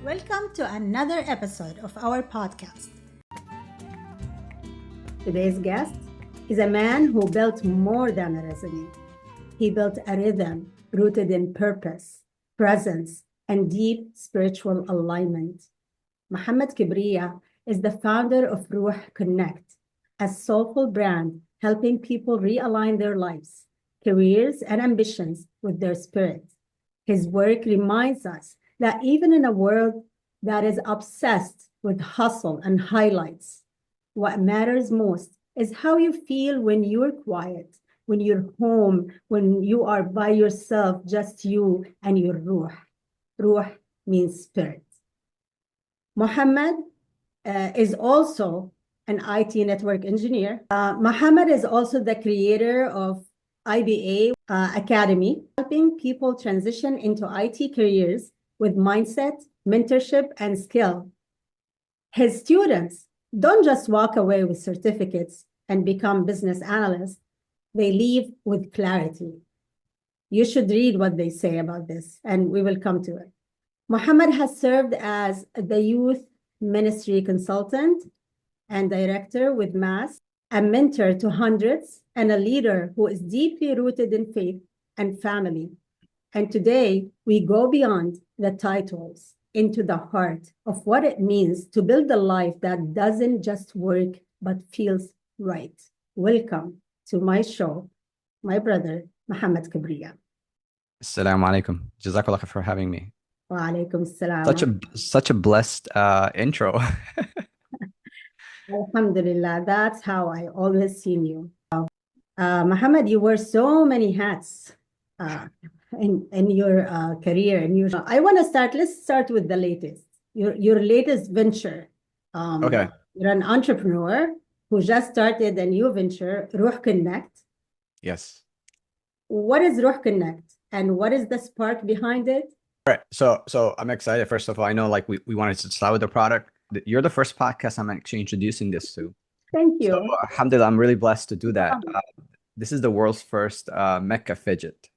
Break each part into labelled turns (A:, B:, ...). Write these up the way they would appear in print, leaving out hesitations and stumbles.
A: Welcome to another episode of our podcast.
B: Today's guest is a man who built more than a resume. He built a rhythm rooted in purpose, presence, and deep spiritual alignment. Mohammed Kibriyah is the founder of Ruh Connect, a soulful brand helping people realign their lives, careers, and ambitions with their spirit. His work reminds us that even in a world that is obsessed with hustle and highlights, what matters most is how you feel when you're quiet, when you're home, when you are by yourself, just you and your ruh. Ruh means spirit. Mohammed is also an IT network engineer. Mohammed is also the creator of IBA Academy, helping people transition into IT careers with mindset, mentorship, and skill. His students don't just walk away with certificates and become business analysts, they leave with clarity. You should read what they say about this, and we will come to it. Mohammed has served as the youth ministry consultant and director with MAS, a mentor to hundreds, and a leader who is deeply rooted in faith and family. And today, we go beyond the titles into the heart of what it means to build a life that doesn't just work, but feels right. Welcome to my show, my brother, Mohammed Kibriyah.
C: Assalamu alaikum. Jazakallah khair for having me.
B: Wa alaikum salam.
C: Such a blessed intro.
B: Alhamdulillah, that's how I always seen you. Mohammed, you wear so many hats in your career. I want to start, let's start with the latest, your latest venture.
C: Okay.
B: You're an entrepreneur who just started a new venture, Ruh Connect.
C: Yes.
B: What is Ruh Connect and what is the spark behind it?
C: All right. So I'm excited. First of all, I know like we wanted to start with the product. You're the first podcast I'm actually introducing this to.
B: Thank you.
C: So alhamdulillah, I'm really blessed to do that. This is the world's first Mecca Fidget.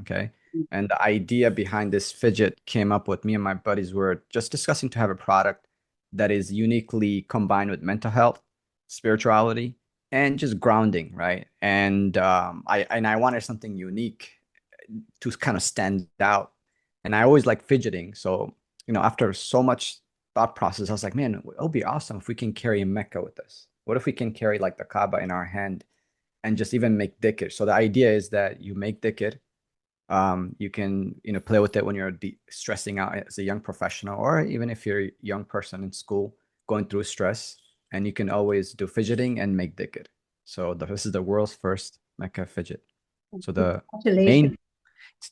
C: Okay. And the idea behind this fidget came up with me and my buddies were just discussing to have a product that is uniquely combined with mental health, spirituality, and just grounding, right? And I wanted something unique to kind of stand out. And I always like fidgeting. So, after so much thought process, I was like, man, it'll be awesome if we can carry Mecca with us. What if we can carry like the Kaaba in our hand and just even make dhikr? So the idea is that you make dhikr. You can, play with it when you're stressing out as a young professional, or even if you're a young person in school going through stress, and you can always do fidgeting and make dhikr. So this is the world's first Mecca Fidget. So the main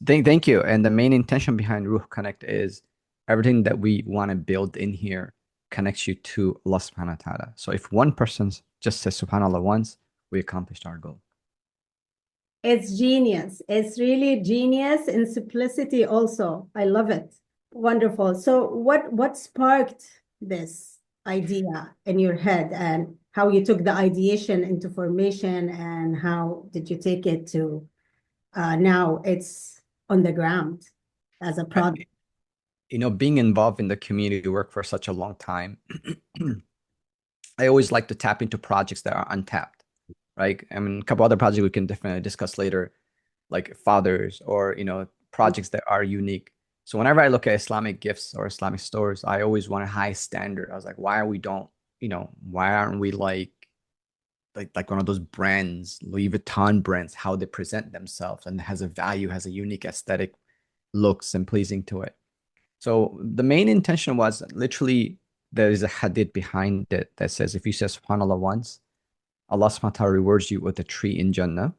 C: thank you. And the main intention behind Ruh Connect is everything that we want to build in here connects you to Allah subhanahu wa ta'ala. So if one person just says subhanallah once, we accomplished our goal.
B: It's genius. It's really genius in simplicity also. I love it. Wonderful. So what sparked this idea in your head and how you took the ideation into formation and how did you take it to now it's on the ground as a product?
C: Being involved in the community work for such a long time, I always like to tap into projects that are untapped, right? I mean, a couple other projects we can definitely discuss later, like fathers or, projects that are unique. So whenever I look at Islamic gifts or Islamic stores, I always want a high standard. I was like, why aren't we like one of those brands, Louis Vuitton brands, how they present themselves and has a value, has a unique aesthetic looks and pleasing to it. So the main intention was literally there is a hadith behind it that says if you say subhanallah once, Allah subhanahu wa ta'ala rewards you with a tree in Jannah.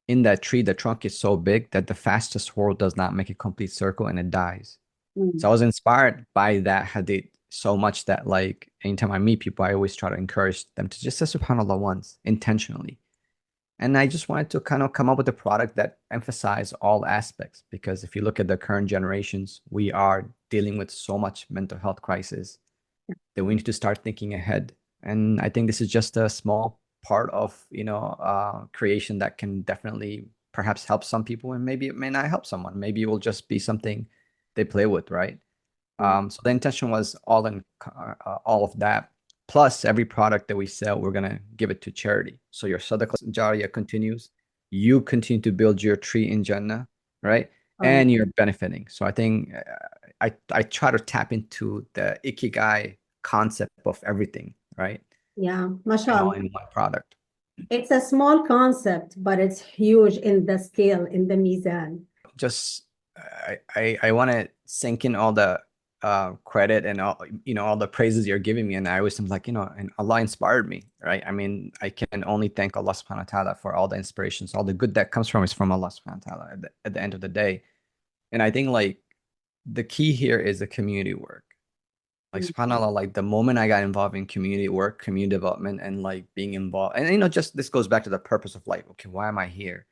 C: In that tree, the trunk is so big that the fastest sword does not make a complete circle and it dies. So I was inspired by that hadith so much that like anytime I meet people, I always try to encourage them to just say subhanallah once intentionally. And I just wanted to kind of come up with a product that emphasizes all aspects, because if you look at the current generations, we are dealing with so much mental health crisis that we need to start thinking ahead. And I think this is just a small part of, creation that can definitely perhaps help some people, and maybe it may not help someone. Maybe it will just be something they play with, right? So the intention was all of that. Plus, every product that we sell, we're gonna give it to charity. So your Sadaqah Jariyah continues. You continue to build your tree in Jannah, right?
B: Oh,
C: And you're benefiting. So I think I try to tap into the Ikigai concept of everything, right?
B: yeah,
C: And all
B: mashallah.
C: in one product.
B: It's a small concept, but it's huge in the scale, in the mizan.
C: Just I want to sink in all the credit and all all the praises you're giving me, and I always am like and Allah inspired me, right? I mean, I can only thank Allah subhanahu wa ta'ala for all the inspirations, all the good that comes from is from Allah subhanahu wa ta'ala at the end of the day. And I think like the key here is the community work. Like subhanAllah, like the moment I got involved in community work, community development, and like being involved, and just this goes back to the purpose of like, okay, why am I here?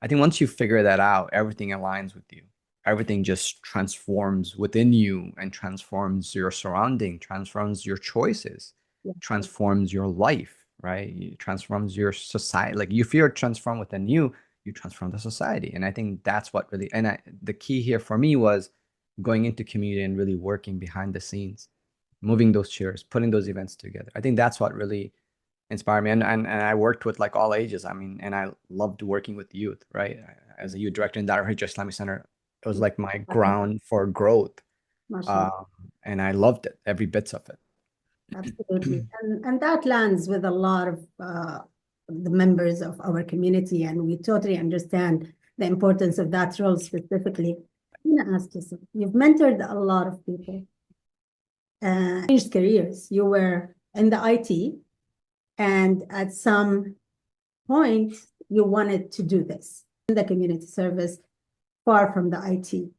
C: I think once you figure that out, everything aligns with you. Everything just transforms within you and transforms your surrounding, transforms your choices,
B: Yeah.
C: transforms your life, right? It transforms your society. Like if you're transformed within you, you transform the society. And I think that's what really, the key here for me was going into community and really working behind the scenes, moving those chairs, putting those events together. I think that's what really inspired me. And I worked with like all ages. I mean, and I loved working with youth, right? As a youth director in Darul Hijra Islamic Center, it was like my ground for growth.
B: Mashallah.
C: Um, and I loved it, every bits of it.
B: Absolutely. And that lands with a lot of the members of our community, and we totally understand the importance of that role specifically. I'm going to ask you something. You've mentored a lot of people, changed careers. You were in the IT, and at some point, you wanted to do this in the community service, far from the IT.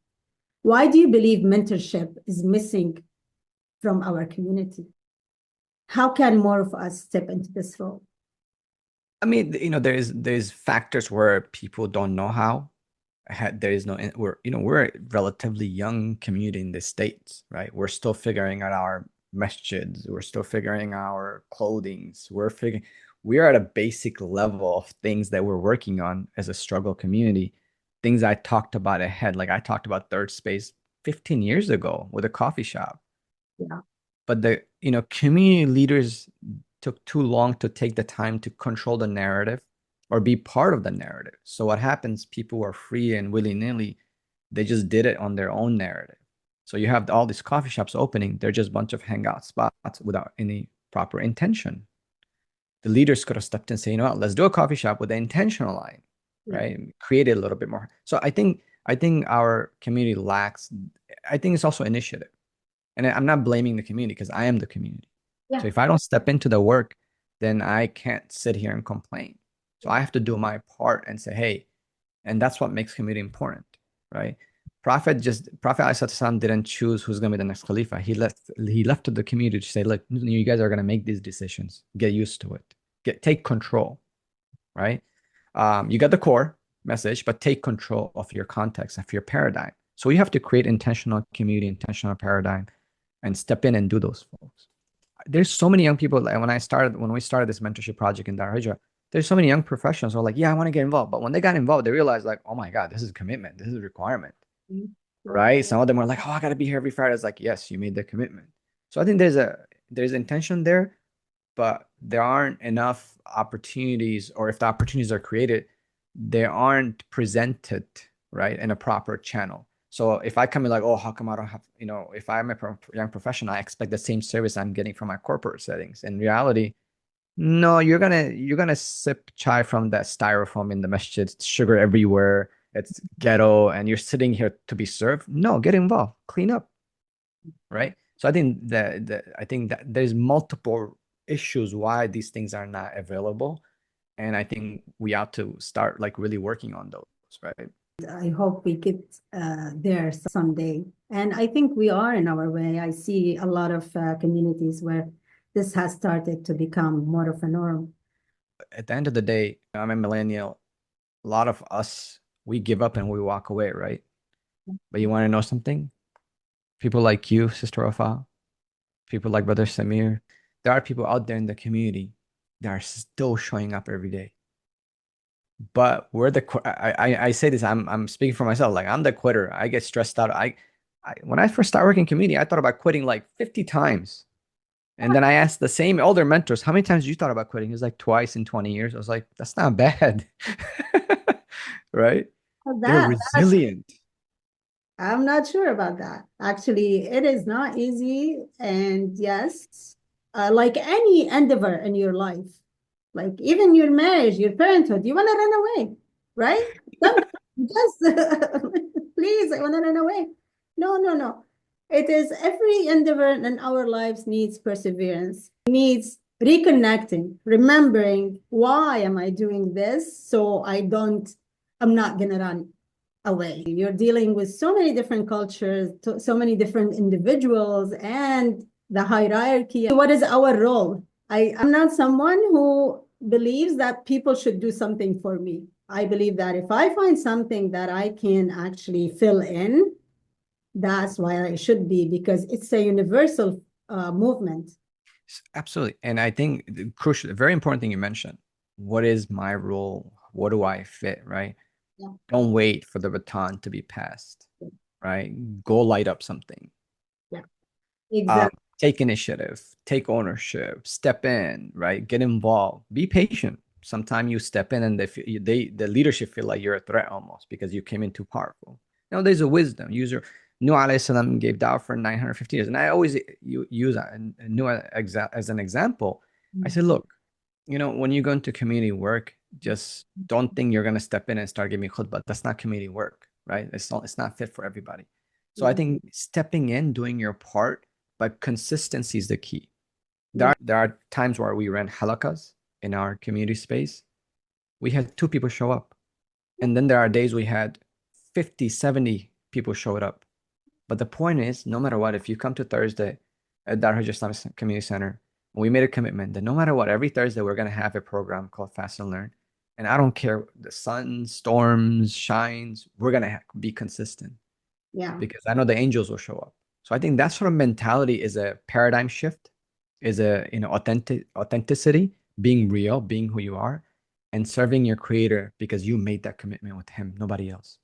B: Why do you believe mentorship is missing from our community? How can more of us step into this role?
C: I mean, there's factors where people don't know how. There is no, we're a relatively young community in the States, right? We're still figuring out our masjids. We're still figuring our clothings. We are at a basic level of things that we're working on as a struggle community. Things I talked about ahead, like I talked about third space 15 years ago with a coffee shop.
B: Yeah.
C: But community leaders took too long to take the time to control the narrative or be part of the narrative. So what happens, people are free and willy-nilly, they just did it on their own narrative. So you have all these coffee shops opening, they're just a bunch of hangout spots without any proper intention. The leaders could have stepped in and say, you know what, let's do a coffee shop with the intentional line, right? Yeah. Create it a little bit more. So I think our community lacks, I think it's also initiative. And I'm not blaming the community because I am the community.
B: Yeah.
C: So if I don't step into the work, then I can't sit here and complain. So I have to do my part and say, hey, and that's what makes community important, right? Prophet ﷺ didn't choose who's going to be the next Khalifa. He left to the community to say, look, you guys are going to make these decisions. Get used to it. Take control, right? You got the core message, but take control of your context, of your paradigm. So you have to create intentional community, intentional paradigm, and step in and do those folks. There's so many young people. Like when we started this mentorship project in Darul Hijra, there's so many young professionals who are like, yeah, I want to get involved. But when they got involved, they realized like, oh my God, this is commitment. This is a requirement, right? Some of them were like, oh, I got to be here every Friday. It's like, yes, you made the commitment. So I think there's intention there, but there aren't enough opportunities, or if the opportunities are created, they aren't presented, right, in a proper channel. So if I come in like, oh, how come I don't have, if I'm a young professional, I expect the same service I'm getting from my corporate settings. In reality, no, you're gonna sip chai from that styrofoam in the masjid, it's sugar everywhere, it's ghetto, and you're sitting here to be served. No, get involved, clean up, right? So I think that there's multiple issues why these things are not available, and I think we ought to start like really working on those, right?
B: I hope we get there someday. And I think we are in our way. I see a lot of communities where this has started to become more of a norm.
C: At the end of the day, I'm a millennial. A lot of us, we give up and we walk away, right? But you want to know something? People like you, Sister Wafa, people like Brother Samir, there are people out there in the community that are still showing up every day. But I say this, I'm speaking for myself. Like I'm the quitter. I get stressed out. when I first started working in community, I thought about quitting like 50 times. And then I asked the same older mentors, how many times you thought about quitting? He was like twice in 20 years. I was like, that's not bad. Right?
B: Well,
C: They're
B: that's
C: resilient.
B: I'm not sure about that. Actually, it is not easy. And yes, like any endeavor in your life, like even your marriage, your parenthood, you want to run away, right? Just please, I want to run away. No, no, no. It is every endeavor in our lives needs perseverance, needs reconnecting, remembering why am I doing this so I'm not gonna run away. You're dealing with so many different cultures, so many different individuals, and the hierarchy. What is our role? I'm not someone who believes that people should do something for me. I believe that if I find something that I can actually fill in, that's why I should be, because it's a universal movement.
C: Absolutely. And I think the crucial, very important thing you mentioned, what is my role? What do I fit, right?
B: Yeah.
C: Don't wait for the baton to be passed, right? Go light up something.
B: Yeah, exactly.
C: Take initiative, take ownership, step in, right? Get involved, be patient. Sometimes you step in and the leadership feel like you're a threat almost because you came in too powerful. Now there's a wisdom. Nuh alayhi salam gave da'wah for 950 years. And I always use Nuh as an example. I said, look, when you go into community work, just don't think you're going to step in and start giving khutbah. That's not community work, right? It's not fit for everybody. So I think stepping in, doing your part, but consistency is the key. There are times where we ran halakas in our community space. We had 2 people show up. And then there are days we had 50, 70 people showed up. But the point is, no matter what, if you come to Thursday at Dar Hijra Islamic Community Center, we made a commitment that no matter what, every Thursday we're going to have a program called Fast and Learn. And I don't care the sun, storms, shines, we're going to be consistent.
B: Yeah.
C: Because I know the angels will show up. So I think that sort of mentality is a paradigm shift, is a authenticity, being real, being who you are, and serving your creator because you made that commitment with him, nobody else.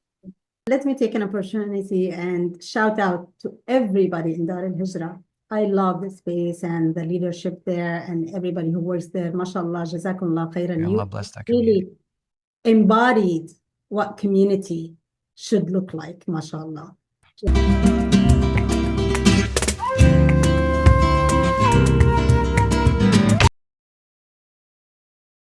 B: Let me take an opportunity and shout out to everybody in Dar al-Hijra. I love the space and the leadership there and everybody who works there. MashaAllah, Jazakumullah khairan.
C: Allah
B: You
C: bless that community.
B: really embodied what community should look like, MashaAllah.